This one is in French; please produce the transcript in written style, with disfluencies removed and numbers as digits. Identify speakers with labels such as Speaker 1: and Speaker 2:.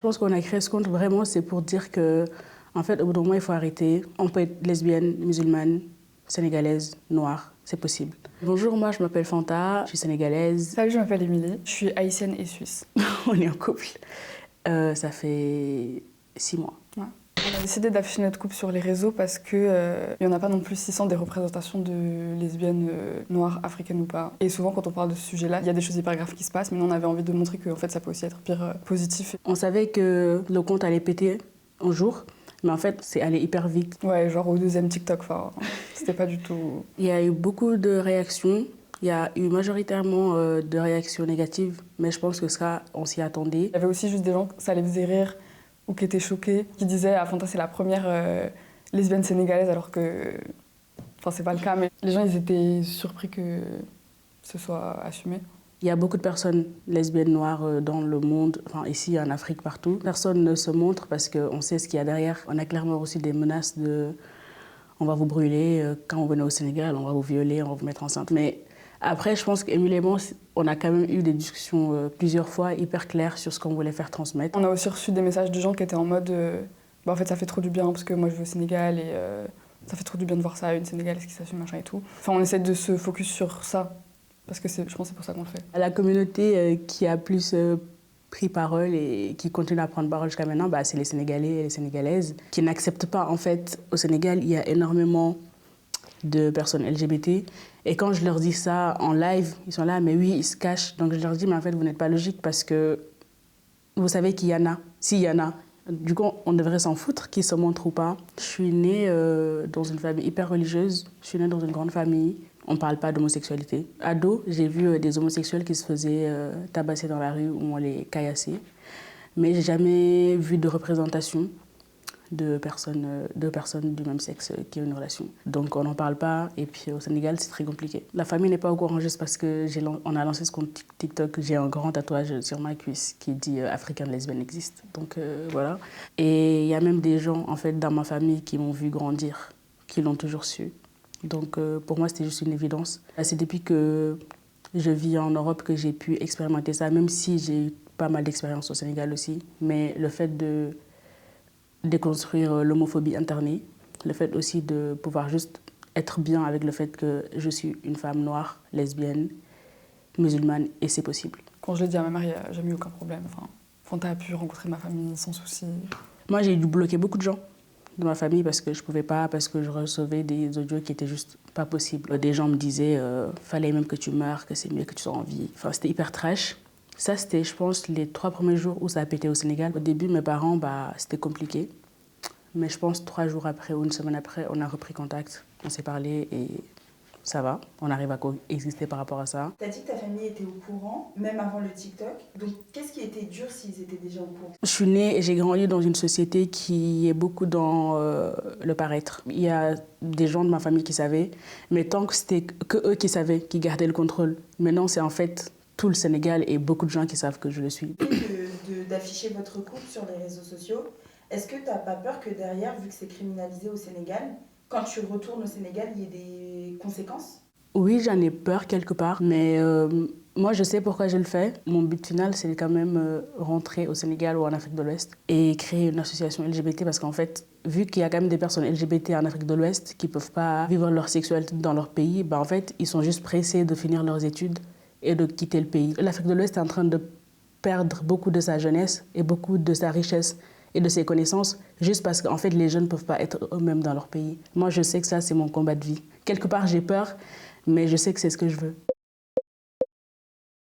Speaker 1: Je pense qu'on a créé ce compte vraiment, c'est pour dire que, en fait, au bout d'un moment, il faut arrêter. On peut être lesbienne, musulmane, sénégalaise, noire, c'est possible. Bonjour, moi je m'appelle Fanta, je suis sénégalaise.
Speaker 2: Salut, je m'appelle Émilie, je suis haïtienne et suisse.
Speaker 1: On est en couple. Ça fait 6 mois.
Speaker 2: Ouais. On a décidé d'afficher notre couple sur les réseaux parce que il y en a pas non plus 600 des représentations de lesbiennes noires, africaines ou pas. Et souvent, quand on parle de ce sujet-là, il y a des choses hyper graves qui se passent, mais nous, on avait envie de montrer que en fait, ça peut aussi être pire positif.
Speaker 1: On savait que le compte allait péter un jour, mais en fait, c'est allé hyper vite.
Speaker 2: Ouais, genre au deuxième TikTok, enfin, c'était pas du tout...
Speaker 1: Il y a eu beaucoup de réactions. Il y a eu majoritairement de réactions négatives, mais je pense que ça, on s'y attendait.
Speaker 2: Il y avait aussi juste des gens, ça les faisait rire ou qui étaient choqués, qui disaient « Ah, Fanta, c'est la première lesbienne sénégalaise », alors que... Enfin, c'est pas le cas, mais les gens, ils étaient surpris que ce soit assumé.
Speaker 1: Il y a beaucoup de personnes lesbiennes noires dans le monde, enfin ici en Afrique, partout. Personne ne se montre parce qu'on sait ce qu'il y a derrière. On a clairement aussi des menaces de « on va vous brûler, quand vous venez au Sénégal, on va vous violer, on va vous mettre enceinte ». Mais après, je pense qu'Émilie et moi, on a quand même eu des discussions plusieurs fois hyper claires sur ce qu'on voulait faire transmettre.
Speaker 2: On a aussi reçu des messages de gens qui étaient en mode bah en fait ça fait trop du bien parce que moi je vais au Sénégal et ça fait trop du bien de voir ça, une Sénégalaise qui s'assume, machin et tout. Enfin on essaie de se focus sur ça parce que je pense que c'est pour ça qu'on le fait.
Speaker 1: La communauté qui a plus pris parole et qui continue à prendre parole jusqu'à maintenant, bah, c'est les Sénégalais et les Sénégalaises qui n'acceptent pas. En fait, au Sénégal, il y a énormément de personnes LGBT. Et quand je leur dis ça en live, ils sont là, mais oui, ils se cachent. Donc je leur dis, mais en fait, vous n'êtes pas logique parce que vous savez qu'il y en a. S'il y en a, du coup, on devrait s'en foutre qu'ils se montrent ou pas. Je suis née dans une famille hyper religieuse. Je suis née dans une grande famille. On ne parle pas d'homosexualité. Ado, j'ai vu des homosexuels qui se faisaient tabasser dans la rue ou on les caillassait. Mais j'ai jamais vu de représentation de personnes du même sexe qui ont une relation. Donc on n'en parle pas et puis au Sénégal c'est très compliqué. La famille n'est pas au courant juste parce qu'on a lancé ce compte TikTok. J'ai un grand tatouage sur ma cuisse qui dit Africain lesbienne existe. Donc voilà. Et il y a même des gens en fait dans ma famille qui m'ont vu grandir, qui l'ont toujours su. Donc pour moi c'était juste une évidence. C'est depuis que je vis en Europe que j'ai pu expérimenter ça, même si j'ai eu pas mal d'expériences au Sénégal aussi. Mais le fait de déconstruire l'homophobie internée, le fait aussi de pouvoir juste être bien avec le fait que je suis une femme noire, lesbienne, musulmane, et c'est possible.
Speaker 2: Quand je l'ai dit à ma mère, il n'y a jamais eu aucun problème. Enfin, Fanta a pu rencontrer ma famille sans souci.
Speaker 1: Moi, j'ai dû bloquer beaucoup de gens de ma famille parce que je ne pouvais pas, parce que je recevais des audios qui étaient juste pas possibles. Des gens me disaient fallait même que tu meurs, que c'est mieux que tu sois en vie. Enfin, c'était hyper trash. Ça, c'était, je pense, les 3 premiers jours où ça a pété au Sénégal. Au début, mes parents, c'était compliqué. Mais je pense 3 jours après ou une semaine après, on a repris contact. On s'est parlé et ça va. On arrive à coexister par rapport à ça.
Speaker 3: T'as dit que ta famille était au courant, même avant le TikTok. Donc, qu'est-ce qui était dur s'ils étaient déjà au courant?
Speaker 1: Je suis née et j'ai grandi dans une société qui est beaucoup dans le paraître. Il y a des gens de ma famille qui savaient, mais tant que c'était que eux qui savaient, qui gardaient le contrôle. Maintenant, c'est en fait tout le Sénégal et beaucoup de gens qui savent que je le suis.
Speaker 3: D'afficher votre couple sur les réseaux sociaux, est-ce que t'as pas peur que derrière, vu que c'est criminalisé au Sénégal, quand tu retournes au Sénégal, il y ait des conséquences?
Speaker 1: Oui, j'en ai peur quelque part, mais moi je sais pourquoi je le fais. Mon but final, c'est quand même rentrer au Sénégal ou en Afrique de l'Ouest et créer une association LGBT parce qu'en fait, vu qu'il y a quand même des personnes LGBT en Afrique de l'Ouest qui ne peuvent pas vivre leur sexualité dans leur pays, en fait, ils sont juste pressés de finir leurs études et de quitter le pays. L'Afrique de l'Ouest est en train de perdre beaucoup de sa jeunesse et beaucoup de sa richesse et de ses connaissances juste parce qu'en fait, les jeunes ne peuvent pas être eux-mêmes dans leur pays. Moi, je sais que ça, c'est mon combat de vie. Quelque part, j'ai peur, mais je sais que c'est ce que je veux.